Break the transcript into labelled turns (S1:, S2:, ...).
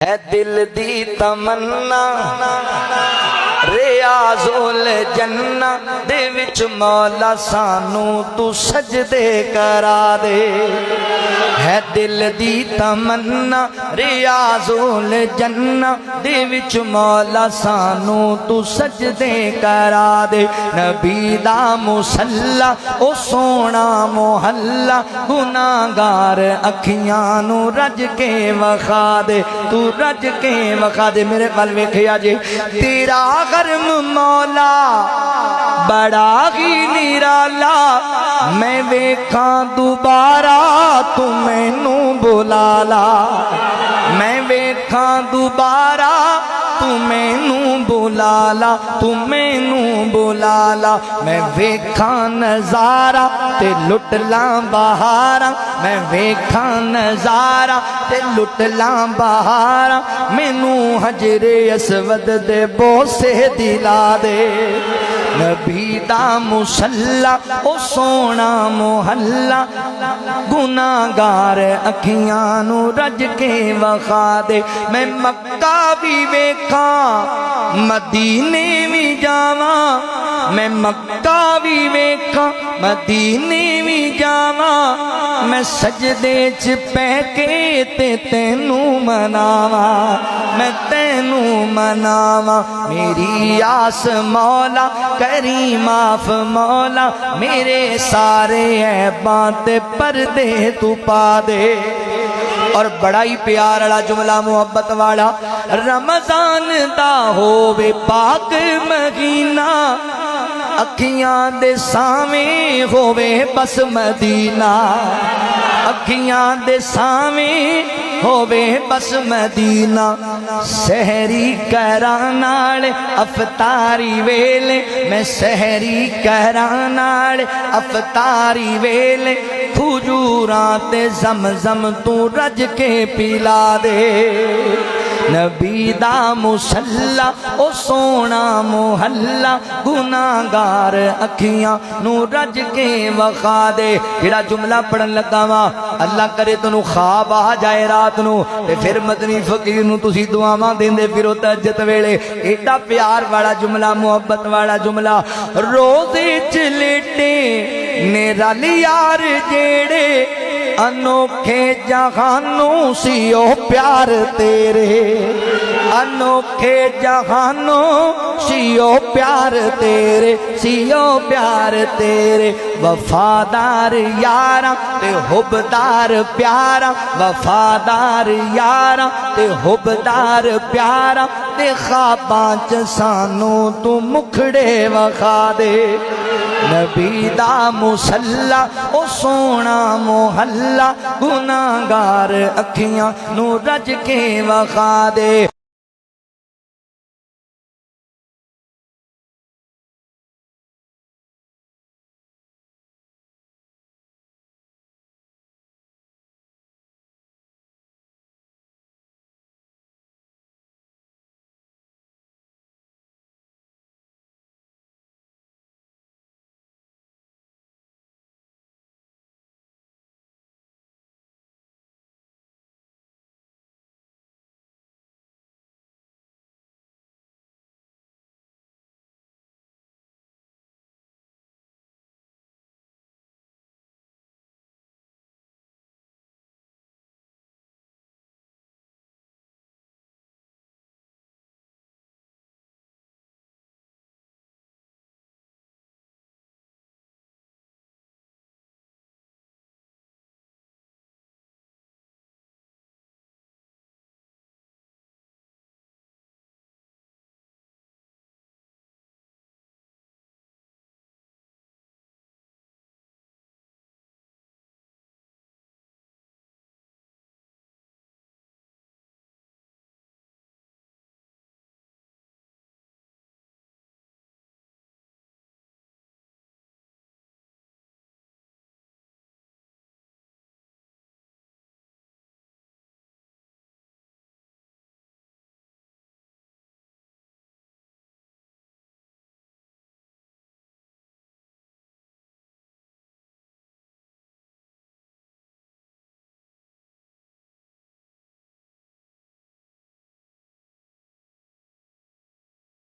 S1: है दिल दी तमन्ना रियाज़ुल जन्ना दे विच मौला सानू तू सजदे करा दे। है दिल दी तमन्ना रियाज़ुल जन्ना दे विच मौला सानू तू सजदे करा दे। नबी दा मुसल्ला ओ सोना मोहल्ला गुनाहगार अखियां नू रज के वखा दे, तू रज के वखा दे। मेरे पल वेखिया जे तेरा गर्म मौला बड़ा ही निराला, मैं वेखा दोबारा तू मैनू बुला ला। मैं वेखा दोबारा तू मैनू बुला ला, तू मैनू बुला ला। मैं वेखा नजारा ते लुट ला बहारा, मैं वेखा नजारा ते लुट ला बहारा। मैनू हजरे असवद दे बोसे दिला दे। नबी दा मुसल्ला ओ सोना मोहल्ला गुनाहगार अखियां नू रज के वखा दे। मैं मक्का भी वेखा मदीने भी जावा, मैं मक्का भी वेखा मदीने भी जावा। मैं सजदे च पै के ते तैनू मनावा, मैं तैनू मनावा। मेरी आस मौला करी माफ मौला, मेरे सारे ऐबां ते पर्दे तू पा दे। और बड़ा ही प्यार वाला जुमला मुहब्बत वाला, रमजान दा होवे पाक महीना, अखियां दे सावे होवे बस मदीना। अखियां दे सावे होवे बस मदीना। सहरी करा नाल अफतारी वेले, मैं सहरी करा नाल अफतारी वेले। खजूरां ते ज़मज़म तू रज के पिला दे। नबी दा मुसल्ला ओ सोना मोहल्ला गुनाहगार अखियां नू रज के वखा दे। जेड़ा जुमला पढ़न लगा वा अल्लाह करे तैनू ख्वाब आ जाए रात नू, ते फिर मदनी फकीर नू तुसी दुआवां देंदे फिरो तहज्जुद वेले। एडा प्यार वाला जुमला मुहब्बत वाला जुमला। रोज़े च लेटे ने रल यार जेड़े, अनोखे जहानों सियो प्यार तेरे। अनोखे जहानों सियो प्यार तेरे, सियो प्यार तेरे। वफादार यारा ते हुबदार प्यारा, वफादार यारा ते हुबदार प्यारा। ते ख्वाबां च सानू तू मुखड़े वखा दे। नबी दा मुसल्ला ओ सोना मोहल्ला गुनाहगार अखियां नू रज के वखा दे।